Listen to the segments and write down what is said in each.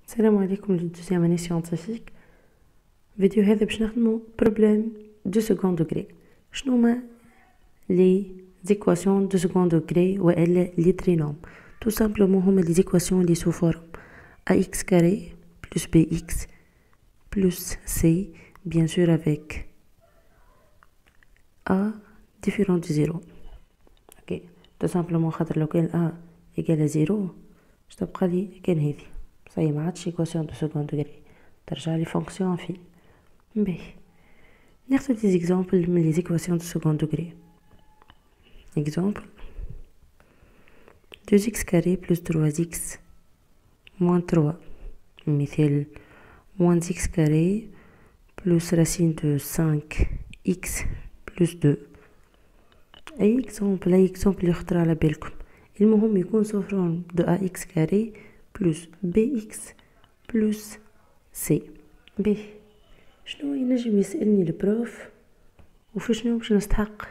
السلام عليكم للدوزيام اني سيانتيفيك. فيديو هذا باش نخدمو بروبليم دو سكوند دوغري. شنو هما لي زيكواسيون دو سكوند دوغري والا لي ترينوم؟ تو سامبلومون هما لي زيكواسيون لي سو فورم ax carré plus bx plus c bien sûr avec a différent de 0. ok tout simplement خاطر لو كان a égale à 0 باش تبقى لي كان هذه صاي ما عادش ايكواسيون دو سكوند دوغري، ترجع لي فونكسيون في باهي. ناخذ دي زيكزامبل من لي زيكواسيون دو سكوند دوغري. اكزامبل 2x carré plus 3x moins 3. مثال moins x carré plus racine de 5x plus 2. اي اكزامبل يخطر على بالكم، المهم يكون سو فورم دو ax carré plus bx plus c. به شنو ينجم يسألني البروف وفي شنو باش نستحق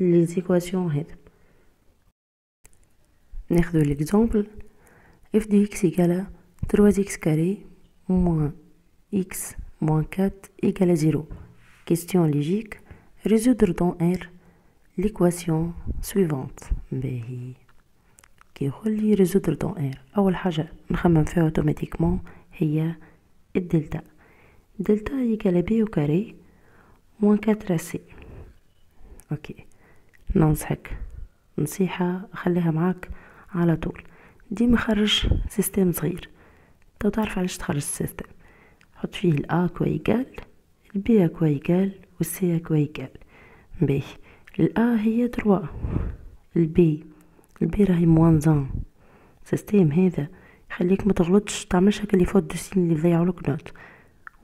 لي زيكواسيون هذا؟ ناخذ l'exemple f de x égale 3x carré moins x moins 4 égale à 0. Question logique, résoudre dans R l'équation suivante. باهي كي يقول لي résoudre dans R، أول حاجة نخمم فيها اوتوماتيكمون هي الدلتا. دلتا égale b au carré moins 4ac. اوكي ننصحك نصيحة خليها معاك على طول، ديما خرج سيستم صغير. تو تعرف علاش تخرج السيستم، حط فيه الأ كوا يقال، البي كوا يقال، والسي كوا يقال. باهي الأ هي 3، البي راهي موان 1. سيستم هذا يخليك ما تغلطش، تعملش هكا لي فوت دو سين اللي يضيعولك نوت.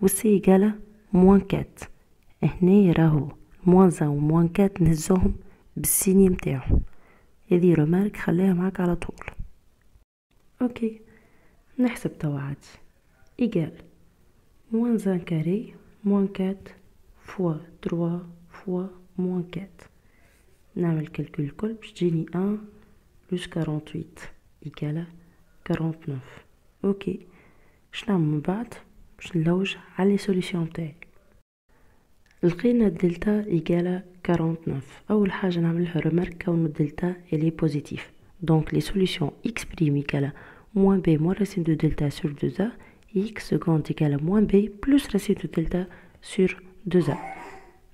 والسي يقال موان 4. هنا راهو موان 1 وموان 4 نهزوهم بالسيني متاعهم. هذه رومارك خليها معاك على طول. اوكي نحسب توا عادي. ايجال موان 1 كاري موان 4 فوا 3 فوا موان 4. نعمل كالكول الكل باش تجيني 1 بلس 48 ايجال 49. اوكي باش نعمل من بعد؟ باش نلوج على لي سوليسيون متاعي. لقينا الدلتا ايجال 49. اول حاجه نعملها رومارك كون الدلتا الي بوزيتيف، دونك لي سوليسيون x بريم ايجال moins b moins racine de delta sur 2a et x seconde égale à moins b plus racine de delta sur 2a.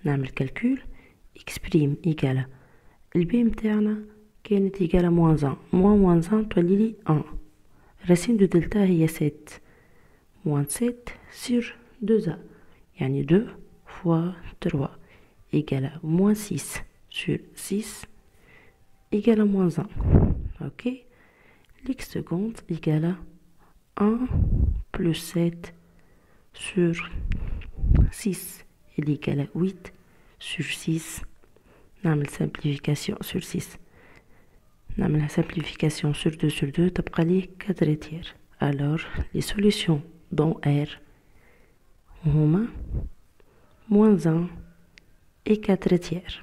نعمل calcul x prime égale الb متاعنا كانت égale à moins 1 moins 1 تولي لي 1. racine de delta هي 7 moins 7 sur 2a يعني 2 fois 3 égale à moins 6 sur 6 égale à moins 1. ok x seconde égale à 1 plus 7 sur 6 il égale à 8 sur 6. نعمل simplification sur 6، نعمل simplification sur 2 sur 2 تبقى لي 4 tiers. alors les solutions dans R هما moins 1 et 4 tiers.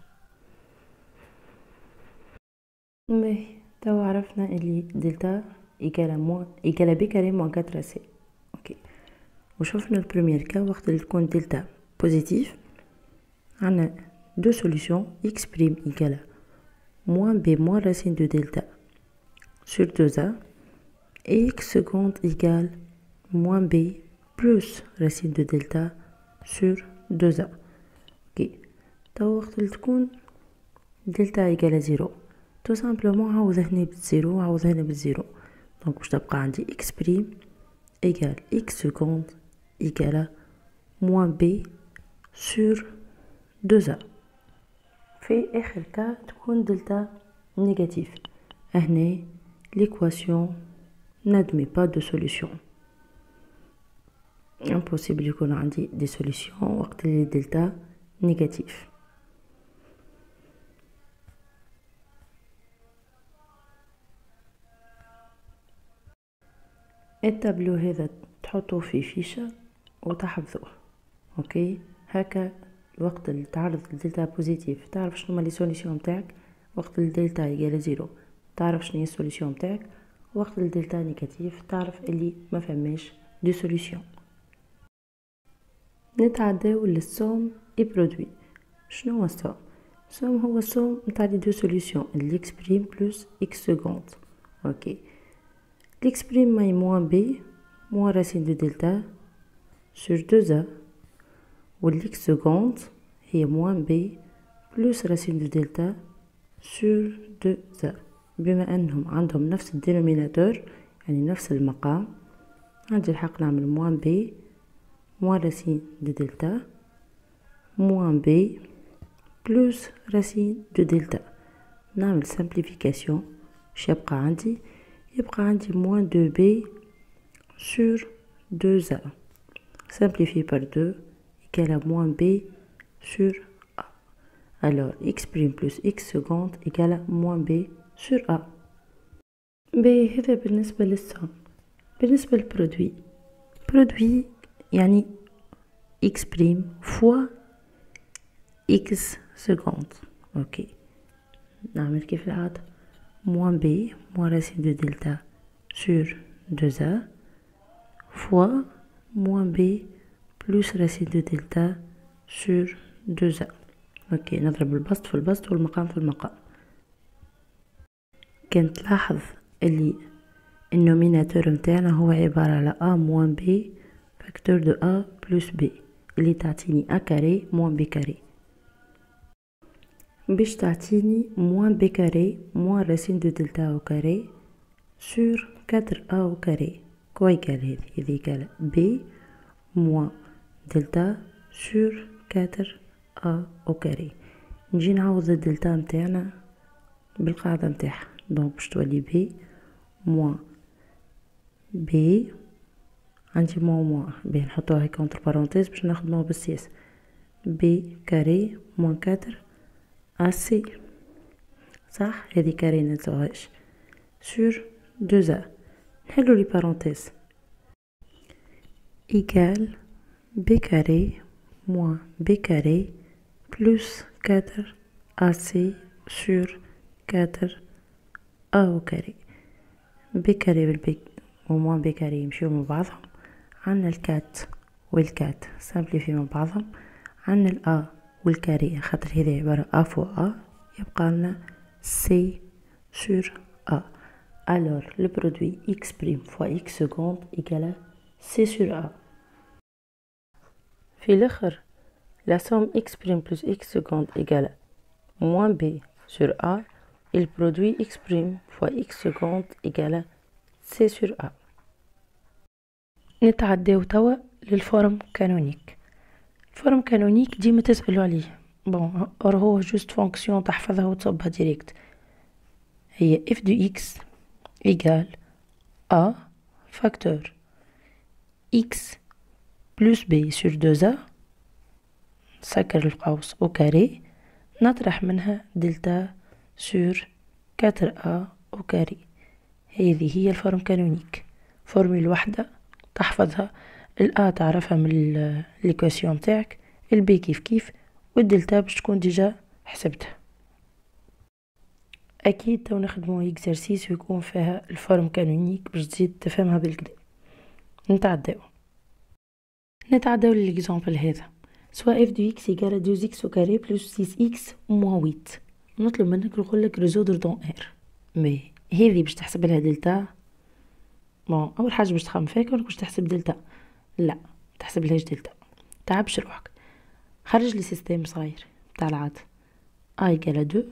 باهي توا عرفنا اللي دلتا إيكالا بي كاري موان 4 سي. اوكي وشوفنا البروميير كا وقت اللي تكون دلتا بوزيتيف عنا دو سوليسيون اكس بريم إيكالا موان بي موان راسين دو دلتا سور 2a et x seconde égale moins b plus racine de delta sur 2a. اوكي توا وقت اللي تكون دلتا إيكالا 0 تو سامبلومون عوض هنا بالزيرو وعوض هنا بالزيرو، دونك باش تبقى عندي اكس بريم ايجال اكس سكوند ايجال موان بي سور 2a. في اخر كا تكون دلتا نيجاتيف، هنا ليكواسيون n'admet pas de solution. impossible يكون عندي دي سوليسيون وقت اللي دلتا نيجاتيف. التابلو هذا تحطوه في فيشة وتحفظوه. اوكي هكا وقت اللي تعرض لدلتا بوزيتيف تعرف شنو هما لي سوليسيون متاعك، وقت الدلتا يجال 0 تعرف شنو هي السوليسيون متاعك، وقت الدلتا نيجاتيف تعرف اللي ما فماش دو سوليوشن. نتعداو للسوم اي برودوي. شنو هو السوم؟ السوم هو السوم نتاع لي دو سوليوشن الاكس بريم بلس اكس سكوند. اوكي، الاكس بريم ماي موان بي موان راسين دو دلتا سور دو ا، والاكس سكوند هي موان بي بلس راسين دو دلتا سور دو ا. بما انهم عندهم نفس الدينوميناتور يعني نفس المقام، عندي الحق نعمل موان بي موان راسين دو دلتا موان بي بلس راسين دو دلتا. نعمل سامبليفيكاسيون، اش يبقى عندي؟ يبقى عندي موان دو بي سور دو ا simplifié par 2 égale à moins b sur a. Alors x prime plus x seconde égale à moins b sur a. b هذا بالنسبة للسوم. بالنسبة للبرودوي، برودوي يعني x prime fois x seconde. اوكي، نعمل كيف العادة moins b moins racine de delta sur 2a fois moins b plus racine de delta sur 2a. اوكي، نضرب البسط في البسط والمقام في المقام. كان تلاحظ اللي النوميناتور متاعنا هو عبارة على a moins b فاكتور دو a plus b اللي تعطيني a كاري moins b كاري، باش تعطيني moins b كاري moins racine de delta au carré sur 4a au carré. كوا يقال هذه يقال b moins delta sur 4a au carré. نجي نعوض الدلتا متاعنا بالقاعدة متاعها، دونك باش تولي b moins b، عندي موان باهي نحطوها هيك entre parenthèse باش نخدمو بالسياس، b كاري moins 4 ac صح، هذه كاري مننساوهاش sur 2a. نحلو لي parenthèse égale b carré moins b carré plus 4 ac sur 4 a au carré. b carré بالبي وموان b carré يمشيو مع بعضهم، عنا الكات والكات سامبليفي مع بعضهم، عنا الأ والكاري خاطر هذا عبارة أ فوا أ يبقى لنا سي سور أ. alors le produit x prime fois x seconde égale c sur a. في الآخر la somme x prime plus x seconde égale moins b sur a et le produit x prime fois x seconde égale c sur a. نتعداو توا للفورم كانونيك. الفورم كانونيك ديما تسألوا عليه، بون اور هو جوست فونكسيون تحفظها وتصبها ديريكت. هي f de x égale a facteur x plus b sur 2a سكر القوس au carré نطرح منها دلتا sur 4a au carré. هذه هي الفورم كانونيك، فورميل وحدة تحفظها، الأ تعرفها من الإيكواسيون متاعك، البي كيف كيف، والدلتا باش تكون ديجا حسبتها. أكيد تو نخدمو إكزرسيس ويكون فيها الفورم كانونيك باش تزيد تفهمها بالكدا. نتعداو للإكزامبل هذا، سوا اف دو اكس يقال 2 اكس au carré plus 6 اكس moins 8. نطلب منك نقولك ريزودر دون ار، مي هذه باش تحسب لها دلتا. بون اول حاجه باش تخمم فيها كونك باش تحسب دلتا، لا تحسب لهاش دلتا، تعبش روحك، خرج لي سيستيم صغير تاع العاد ا يقال 2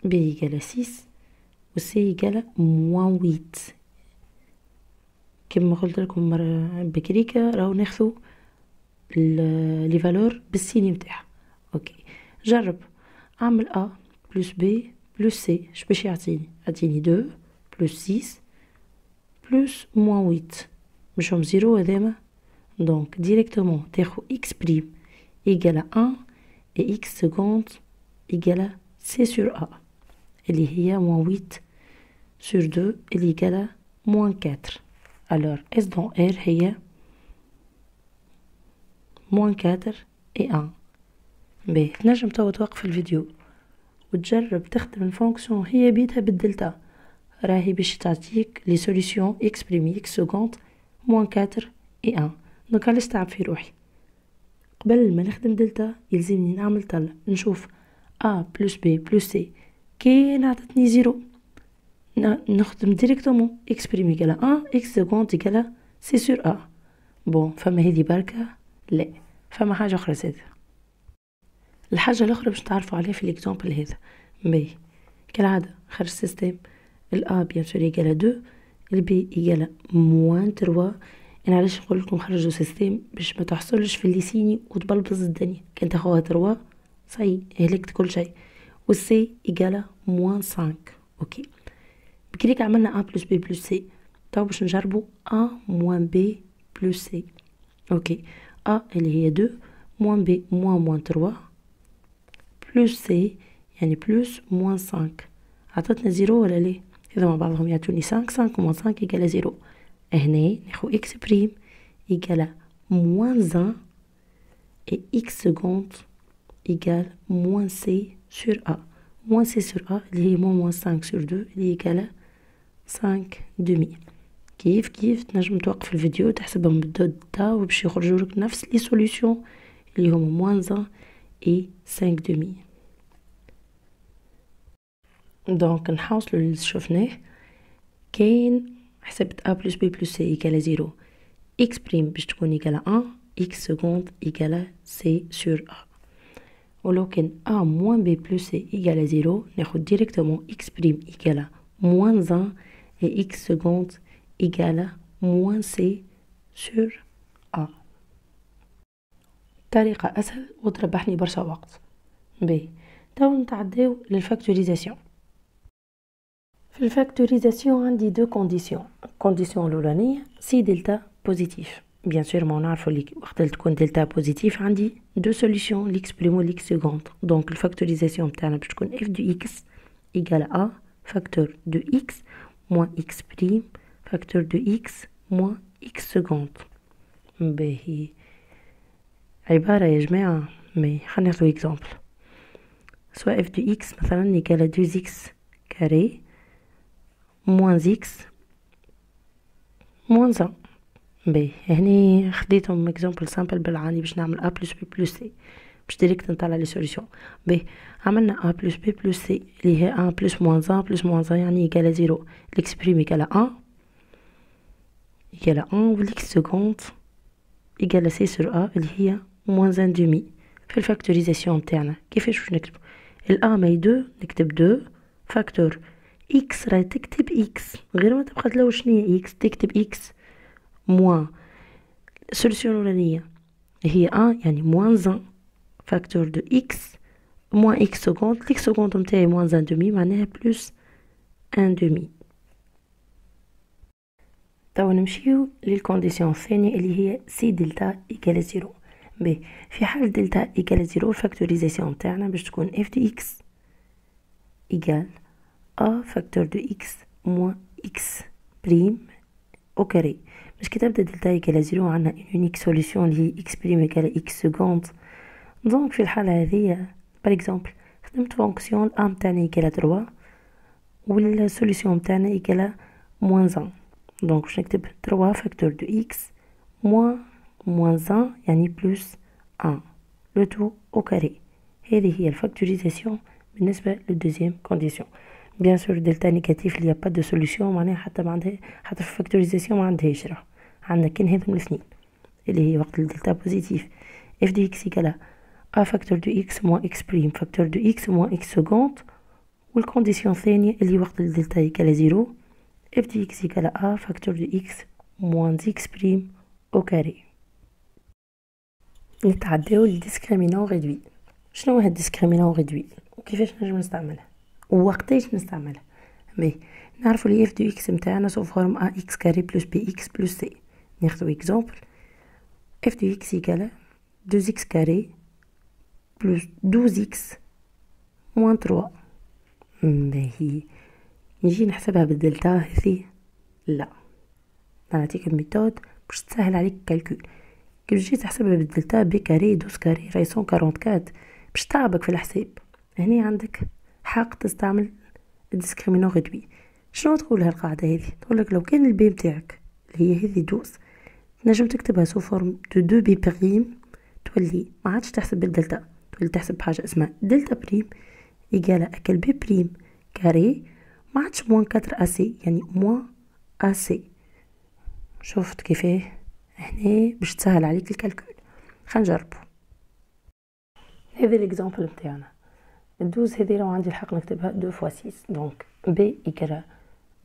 بي يقال 6 و سي يقال موان 8. كما قلت لكم بكريكا راهو ناخذوا لي فالور بالسيني نتاعها. اوكي، جرب اعمل ا بلس بي بلس سي، اش باش يعطيني؟ يعطيني 2 بلس 6 بلس موان 8 مشهم زيرو هذاما، دونك ديريكتومون تاخو x بريم إيجال 1 et x seconde إيجال c sur a اللي هي موان 8 sur 2 اللي إيجال موان 4. alors s dans r هي موان 4 et 1. باهي تنجم توا توقف الفيديو وتجرب تخدم الفونكسيون هي بيتها بالدلتا، راهي باش تعطيك لي سوليسيون x بريم x seconde موان 4 اي ان. دونك علاش تعب في روحي؟ قبل ما نخدم دلتا يلزمني نعمل طلع نشوف ا بلس بي بلس سي كي عطتني زيرو نخدم ديريكتومون اكس بريم ايكالا ان اكس سكوند ايكالا سي سور ا. بون فما هذه بركة؟ لا، فما حاجة اخرى زادة. الحاجة الاخرى باش نتعرفوا عليها في الاكزامبل هذا. باهي كالعادة خرج سيستيم الأ بيان سور إيكالا دو، البي إيكالا موان تروا. أنا علاش نقول لكم خرجوا سيستيم؟ باش ما تحصلش في الليسيني وتبلبز الدنيا، كان تاخوها تروا صاي هلكت كل شيء. والسي إيكالا موان سانك. أوكي بكريك عملنا أ بلس بي بلس سي، تو باش نجربو أ موان بي بلس سي. أوكي أ اللي هي دو موان بي موان تروا بلس سي يعني بلس موان سانك. عطتنا زيرو ولا ليه؟ إذا مع بعضهم يعطوني 5 موان 5 إيكالا زيرو. هنا ناخو إكس بريم إيكالا موان 1 et x seconde égale moins c sur a. Moins c sur a اللي هي moins 5 sur 2 اللي إيكالا 5 demi. كيف تنجم توقف الفيديو تحسبهم بالدود دا وباش يخرجولك نفس لي سوليوشن اللي هما moins 1 et 5 demi. دونك نحاصلو اللي شفناه. كاين حسبت a plus b plus c إيكالا 0 x بريم باش تكون إيكالا 1 x seconde إيكالا c sur a. ولو كان a moins b plus c إيكالا 0 ناخد ديريكتومون x بريم إيكالا moins 1 et x seconde إيكالا moins c sur a. طريقة أسهل وتربحني برشا وقت. باهي تو نتعداو للفاكتوريزاسيون. في الفاكتوريزاسيون عندي دو كونديسيون. الكونديسيون الأولانية سي دلتا بوزيتيف. بيان سور ما نعرفوا اللي وقت اللي تكون دلتا بوزيتيف عندي دو سوليوشن ليكس بريمو ليكس سكوند. دونك الفاكتوريزاسيون تاعنا باش تكون اف دو اكس ايكال ا فاكتور دو اكس موان اكس بريم فاكتور دو اكس موان اكس سكوند. باهي عبارة يا جماعة مي خلينا ناخدو اكزامبل. سوا اف دو اكس مثلا ايكال 2 اكس كاري موان اكس موان 1. باهي هني خديتهم اكزامبل سامبل بالعاني باش نعمل ا بلس بي بلس سي باش ديريكت نطلع لي سوليوشن. باهي عملنا ا بلس بي بلس سي اللي هي 1 بلس موان 1 بلس موان 1 يعني ايكالا 0. ليكسبريم ايكالا 1 ايكالا 1 وليكس سكوند ايكالا سي سور ا اللي هي موان 1 دومي. في الفاكتوريزاسيون تاعنا كيفاش باش نكتبو؟ الأ ماي 2 نكتب 2 فاكتور إكس راهي تكتب إكس غير ما تبقى تلوش شنيا إكس تكتب إكس موان السوليسيون الأولانية هي أن يعني موان 1 فاكتور دو إكس موان إكس سكوند. الإكس سكوند متاعي موان 1 دومي معناها بلوس 1 دومي. توا نمشيو للكونديسيون الثانية اللي هي سي دلتا إيكالا 0. باهي في حال دلتا إيكالا 0 الفاكتوريزاسيون تاعنا باش تكون اف دو إكس إيكال أ فاكتور دو إكس موان إكس بريم أو كاري. باش كي تبدا دلتا إيكالا 0 عندنا يونيك سوليسيون اللي هي إكس بريم إيكالا إكس سكوند. دونك في الحالة هذيا بار إكزومبل خدمت فونكسيون أ متاعنا إيكالا 3 والسوليسيون متاعنا إيكالا موان 1. دونك باش نكتب 3 فاكتور دو إكس موان 1 يعني بلوس 1 لو تو أو كاري. هذه هي الفاكتوريزاسيون بالنسبة للدوزيام كونديسيون. بيان سور دلتا نيجاتيف اللي با دو سوليوشن معناها حتى ما عندها حتى في الفاكتوريزاسيون ما عندهاش راه عندنا كان هذم الاثنين اللي هي وقت الدلتا بوزيتيف اف دو اكس ايكالا ا فاكتور دو اكس موان اكس بريم فاكتور دو اكس موان اكس سكوند. والكونديسيون الثانية اللي وقت الدلتا ايكالا 0 اف دو اكس ايكالا ا فاكتور دو اكس موان اكس بريم او كاري. نتعداو للديسكريمينون ريدوي. شنو هو الديسكريمينون ريدوي وكيفاش نجم نستعملها ووقتاش نستعملها؟ باهي نعرفوا لي اف دو اكس نتاعنا سو فورم ا اكس كاري بلس بي اكس بلس سي. ناخذوا اكزامبل اف دو اكس ايكالا 2 اكس كاري بلس 12 اكس موان 3. باهي نجي نحسبها بالدلتا هذه؟ لا نعطيك الميثود باش تسهل عليك الكالكول. كي جيت تحسبها بالدلتا بي كاري 12 كاري راهي 144 باش تعبك في الحساب. هنا عندك حق تستعمل الديسكريمينون ريدوي. شنو تقولها القاعدة هذه؟ تقولك لو كان البي متاعك اللي هي هذه 12 نجم تكتبها سو فورم دو دو بي بريم، تولي ما عادش تحسب بالدلتا، تولي تحسب بحاجة اسمها دلتا بريم إيجالة أكل بي بريم كاري، ما عادش موان 4 أسي، يعني موان أسي. شفت كيفاه؟ هنا باش تسهل عليك الكالكول. خلينا نجربو. هذا الاكزامبل نتاعنا، الدوز هذه لو عندي الحق نكتبها 2 فوا 6، دونك بي إيجالة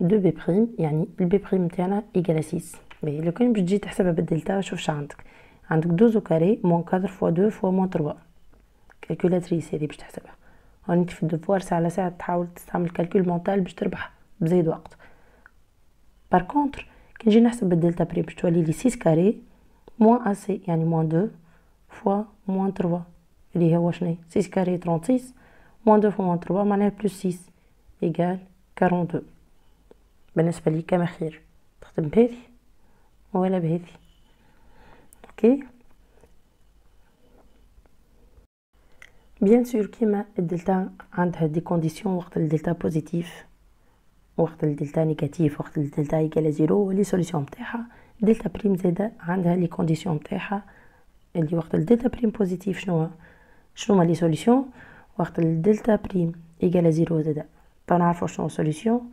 2 بي بريم، يعني البي بريم نتاعنا إيجالة 6. باهي لو كان باش تجي تحسبها بالدلتا، شوف عندك 12 au carré moins 4 fois 2 fois moins 3. كالكولاتريس هذه باش تحسبها. هاني في الدفوار ساعة على ساعة تحاول تستعمل كالكول مونتال باش تربح بزايد وقت. بار كونتر كي نجي نحسب بالدلتا بريم باش تولي لي 6 كاري موان اسي، يعني موان 2 فوا موان 3 اللي هو شنو 6 كاري 36 موان 2 فوا موان 3 معناها بلس 6 ايكال 42. بالنسبة لي كما خير تخدم بهذي ولا بهذي. اوكي بيان سور كيما الدلتا عندها دي كونديسيون، وقت الدلتا بوزيتيف وقت الدلتا نيجاتيف وقت الدلتا ايكال زيرو، لي سوليسيون نتاعها دلتا بريم زادا عندها لي كونديسيون نتاعها اللي وقت الدلتا بريم بوزيتيف شنو هما لي سوليسيون، وقت الدلتا بريم ايكال زيرو زادا نعرفو شنو سوليسيون.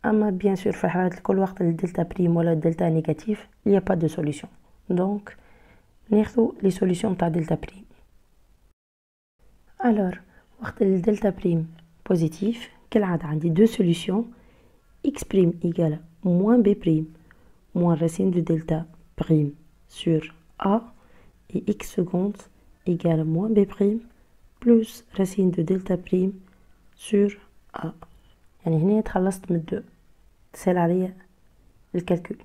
اما بيان سور في الحالات الكل وقت الدلتا بريم ولا الدلتا نيجاتيف il y a pas de solution، دونك ناخذو لي سوليسيون تاع دلتا بريم. alors وقت الدلتا بريم بوزيتيف كالعادة عندي دو سوليسيون، x prime égale moins b prime moins racine de delta prime sur a et x seconde égale moins b prime plus racine de delta prime sur a. يعني هنا تخلصت من الدو، تسهل عليا الكالكول.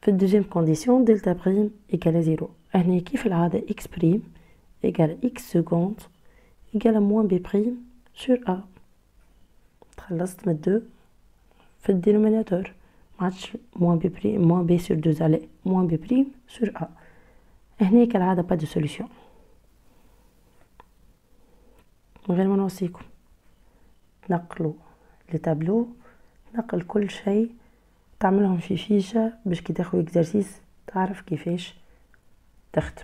في الدوزيام كونديسيون دلتا بريم égale زيرو، هنا كيف العادة x prime égale x seconde égale moins b prime sur a. تخلصت من الدو في الدينوميناتور، ما عادش موان بي بريم موان بي سور 2 على موان بي بريم سور ا. هنا كالعادة با دو سوليسيون. من غير ما نوصيكم تنقلوا لتابلو، تنقل كل شيء تعملهم في فيشة باش كي تاخذ اكزرسيس تعرف كيفاش تخدم.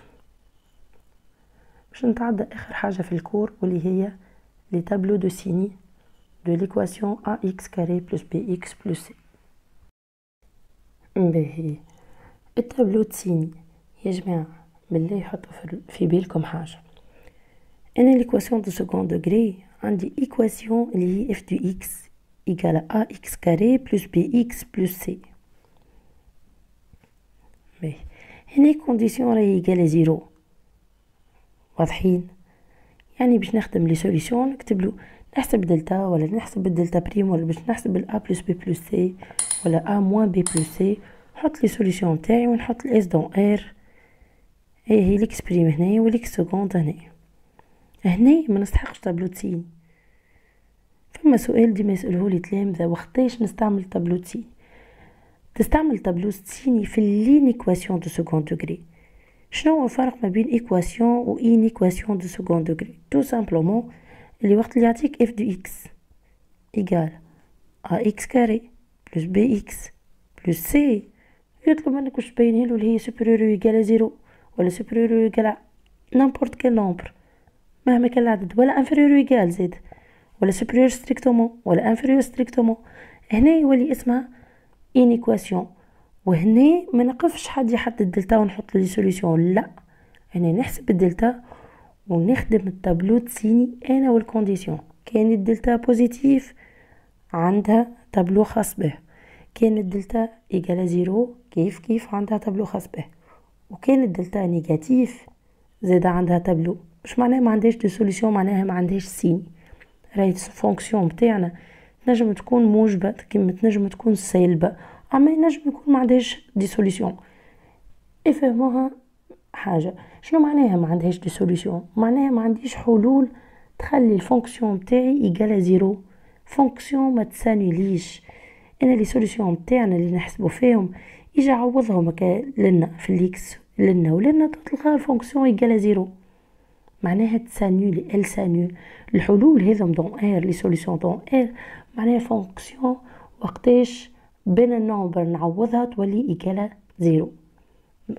باش نتعدى اخر حاجة في الكور واللي هي لي تابلو دو سيني de l'équation ax carré plus bx plus c. باهي التابلو تسيني يا جماعة بالله حطوا في بالكم حاجة، انا ليكواسيون دو سكون دوغري عندي ايكواسيون اللي هي اف دو اكس ايكال ax carré plus bx plus c. باهي هنا كونديسيون راهي ايكال زيرو، واضحين؟ يعني باش نخدم لي سوليسيون نكتبلو نحسب دلتا ولا نحسب الدلتا بريم ولا باش نحسب الأ بلس بي بلس سي ولا أ موان بي بلس سي، نحط لي سوليسيون تاعي ونحط الاس دون ار. هي ليكس بريم هنايا وليكس سكوند هنايا. هنا ما نستحقش تابلو تسيني. فما سؤال ديما يسألهولي تلامذة وقتاش نستعمل تابلو تسيني. تستعمل تابلو تسيني في لين ايكواسيون دو سكوند دوغري. شنو هو الفرق ما بين ايكواسيون و ان ايكواسيون دو سكوند دوغري؟ تو سامبلومون اللي وقت اللي يعطيك اف دو اكس ايكال ا اكس كاري بلس بي اكس بلس سي، يطلب منك واش تبينهالو اللي هي سوبيريور ايكال زيرو ولا سوبيريور ايكال نامبورت كال نومبر مهما كان العدد، ولا انفيريور ايكال زيد ولا سوبيريور ستريكتومون ولا انفيريور ستريكتومون. هنا يولي اسمها ان ايكواسيون، وهنا ما نقفش حد يحدد الدلتا ونحط لي سوليسيون، لا هنا نحسب الدلتا ونخدم التابلو تسيني انا والكونديسيون. كان الدلتا بوزيتيف عندها تابلو خاص به، كان الدلتا ايكال زيرو كيف عندها تابلو خاص به، وكان الدلتا نيجاتيف زاد عندها تابلو. مش معناها ما عندهاش دي سوليسيون، معناها ما عندهاش سيني. راهي فونكسيون بتاعنا تنجم تكون موجبه كيما تنجم تكون سالبه، اما ينجم يكون ما عندهاش دي سوليسيون. افهموها حاجه، شنو معناها ما عندهاش دي سوليسيون؟ معناها ما عنديش حلول تخلي الفونكسيون تاعي ايكال زيرو، فونكسيون ما تسانوليش. انا لي سوليسيون تاعنا اللي نحسبوا فيهم يجي عوضهم لنا في الاكس لنا ولنا تلقى الفونكسيون ايكال زيرو، معناها تسانولي ال سانول. الحلول هذم دون ار لي سوليسيون دون ار معناها فونكسيون وقتاش بين النومبر نعوضها تولي ايكال زيرو.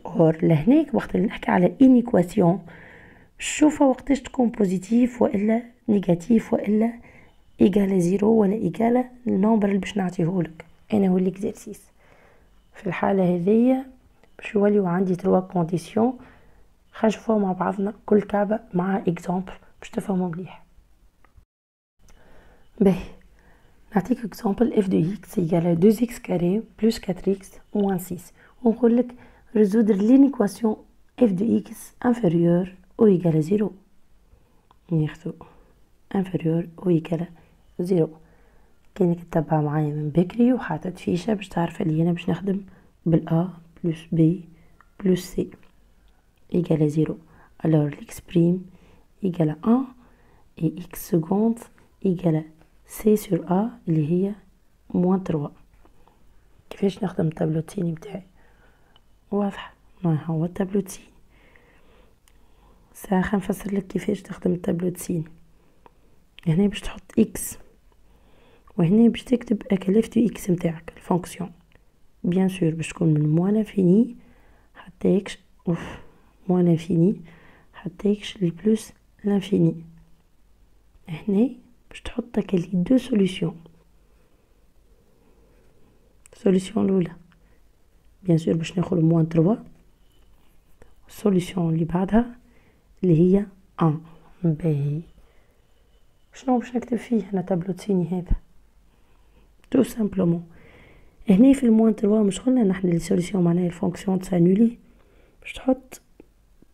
اور لهناك وقت اللي نحكي على انيكواسيون شوفها وقتاش تكون بوزيتيف والا نيجاتيف والا ايجال زيرو ولا ايجال النمبر اللي باش نعطيهولك انا هو الاكزرسيس. في الحالة هذية باش يوليو عندي 3 كونديسيون خنشوفو مع بعضنا كل كعبة مع اكزامبل باش تفهموا مليح. باهي نعطيك اكزامبل اف دو اكس ايجال 2x كاري بلس 4x موان 6 ونقولك résoudre l'inéquation f de x inférieur ou égal à 0 ناخدو inférieur ou égal à 0. كانك تتبع معايا من بكري وحاطط فيشة باش تعرف اللي انا باش نخدم بال a plus b plus c égal à 0. alors x prime égal à 1 et x seconde égal à c sur a اللي هي moins 3. كيفاش نخدم التابلو التاني بتاعي؟ واضح ما هو التابلو تسين. ساعة خنفسر لك كيفاش تخدم التابلو تسين. هنا باش تحط اكس وهنا باش تكتب اكلاف دو اكس متاعك الفونكسيون بيان سور باش تكون من موان انفيني حتى اكس موان انفيني حتى اكس لبلوس لانفيني. هنا باش تحط هكا لي دو سوليسيون. السوليسيون الاولى بيان سور باش ناخذ موان 3. السوليسيون اللي بعدها اللي هي 1. باهي شنو باش نكتب فيه هنا تابلو تسيني هذا تو سامبلومون. هنا في الموان 3 مش قلنا نحن لي سوليسيون معناها الفونكسيون تسانولي باش تحط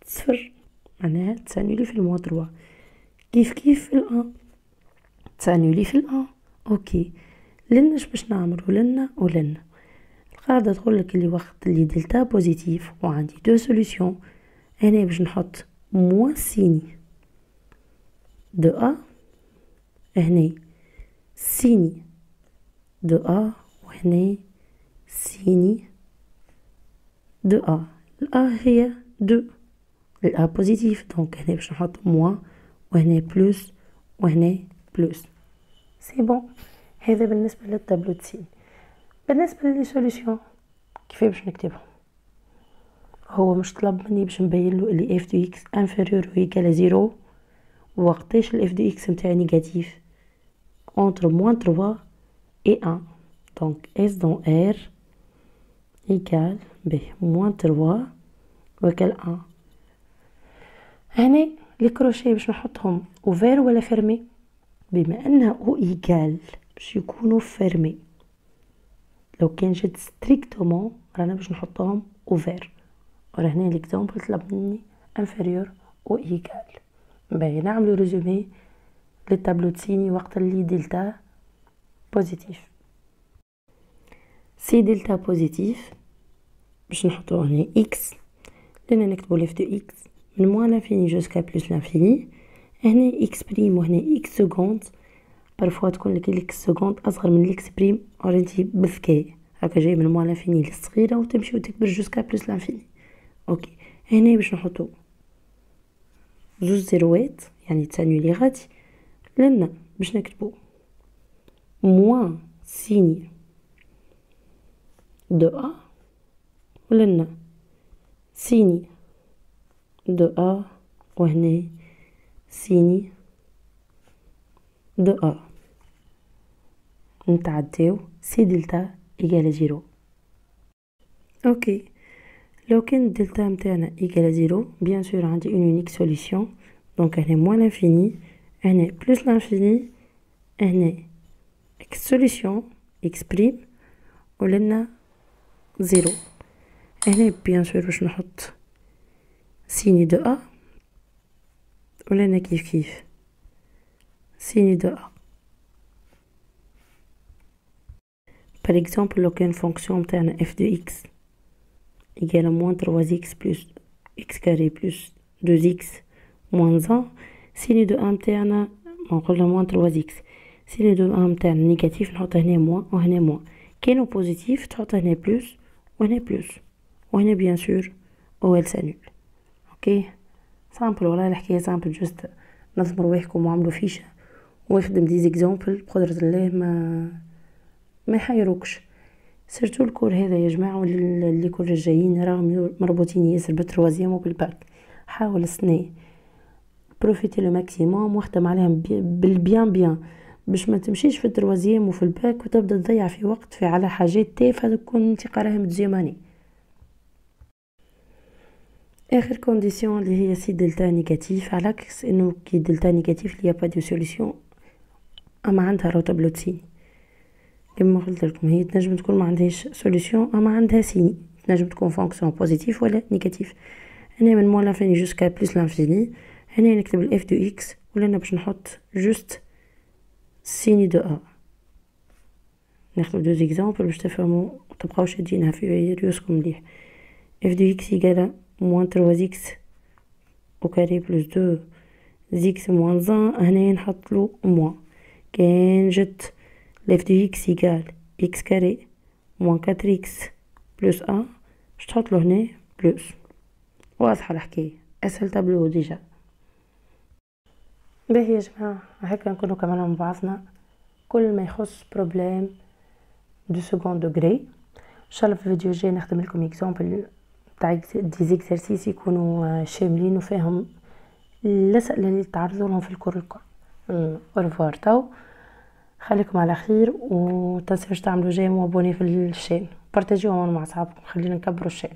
صفر معناها تسانولي في الموان 3 كيف في الان تسانولي في الان. اوكي لنا باش نعملو لنا القاعدة تقولك اللي وقت اللي دلتا بوزيتيف وعندي دو سوليسيون هنا باش نحط موان سيني دو ا هنا سيني دو ا وهنا سيني دو ا. الأ هي دو الأ بوزيتيف دونك هنا باش نحط موان وهنا بلوس وهنا بلوس. سي بون هذا بالنسبة للتابلو تسين. بالنسبة لي سوليسيون كيف باش نكتبهم؟ هو مش طلب مني باش نبين له اللي اف دو اكس انفيريور و ايكال زيرو وقتاش الاف دو اكس نتاعي نيجاتيف entre moins 3 et 1 donc s dans r égale b moins 3 وكال 1. هنا لي كروشيه باش نحطهم اوفير ولا فيرمي؟ بما انها او ايجال باش يكونوا فيرمي. لو كان جات ستريكتومون رانا باش نحطهم اوفير. ورا هنا ليكزامبل طلب مني انفيريور او ايجال. باهي نعملو ريزومي للتابلو تسيني وقت اللي دلتا بوزيتيف. سي دلتا بوزيتيف باش نحطو هنا اكس لنا نكتبو لف دو اكس من موان لانفيني جوسكا بلوس لانفيني. هنا اكس بريم وهنا اكس سكوند بارفوا تكون لك الاكس سكوند اصغر من الاكس بريم اورينتي بالذكاء هكا جاي من موان لانفيني للصغيرة وتمشي وتكبر جوسكا بلوس لانفيني. اوكي هنا باش نحطو زوج زيروات يعني تسانولي غادي لنا باش نكتبو موان سيني دو ا ولنا سيني دو ا وهنا سيني دو ا نتعداو سي دلتا ايجال زيرو. اوكي لو كان دلتا متاعنا ايجال زيرو بيان سور عندي اون يونيك سوليسيون دونك هنا موان لانفيني هنا بلوس لانفيني هنا اكس سوليسيون اكس بريم ولنا زيرو. هنا بيان سور باش نحط سيني دو ا ولنا كيف سيني دو ا. par exemple لو كان فونكسيون متاعنا f de x égale à moins 3x plus x carré plus 2x moins 1 سيني دو ا متاعنا نقولها moins 3x سيني دو ا متاعنا نيجاتيف نحط هنا موان وهنا موان كانوا بوزيتيف تحط هنا بلوس وهنا بلوس وهنا بيان سور او ال سانول. اوكي سامبل والله الحكايه سامبل جوست نظموا رواحكم وعملوا فيشه ويخدم دي زيكزامبل بقدرة الله ما يحيروكش. سيرتو الكور هذا يا جماعة اللي كور الجايين راهم مربوطين ياسر بالتروازيام وبالباك. حاول السنة بروفيتي لو ماكسيموم واخدم عليهم بالبيان بيان باش ما تمشيش في التروازيام وفي الباك وتبدا تضيع في وقت في على حاجات تافهه تكون انت قراها متزيماني. اخر كونديسيون اللي هي سي دلتا نيجاتيف، على عكس انه كي دلتا نيجاتيف ليا با دو سوليوشن اما عندها رو تابلو سيني. كما قلت لكم هي تنجم تكون ما عندهاش سوليوشن اما عندها سيني، تنجم تكون فونكسيون بوزيتيف ولا نيجاتيف. هنا من موان لانفيني جوسكا بلس لانفيني، هنا نكتب الاف دو اكس ولا انا باش نحط جوست سيني دو ا. ناخذ دو زيكزامبل باش تفهموا متبقاوش شادينها في ريوسكم مليح. اف دو اكس يقال موان 3 اكس او كاري بلس 2 زيكس موان 1، هنا نحطلو موان. كان جت اف دو اكس يقال اكس كاري موان 4 اكس بلس ا، باش تحطلو هنا بلس. واضحة الحكاية، اسهل تابلو ديجا. باهي يا جماعة، هكا نكونو كمان مع بعضنا كل ما يخص بروبليم دو سكون دوغري. ان شاء الله في الفيديو الجاي نخدم لكم اكزامبل تاع دي زيكزارسيس يكونوا شاملين وفيهم الاسئله اللي تعرضوا لهم في الكور الكل. اورفوار تو، خليكم على خير وتنسوش تعملوا جيم وابوني في الشين، بارتاجيوه مع اصحابكم، خلينا نكبروا الشين.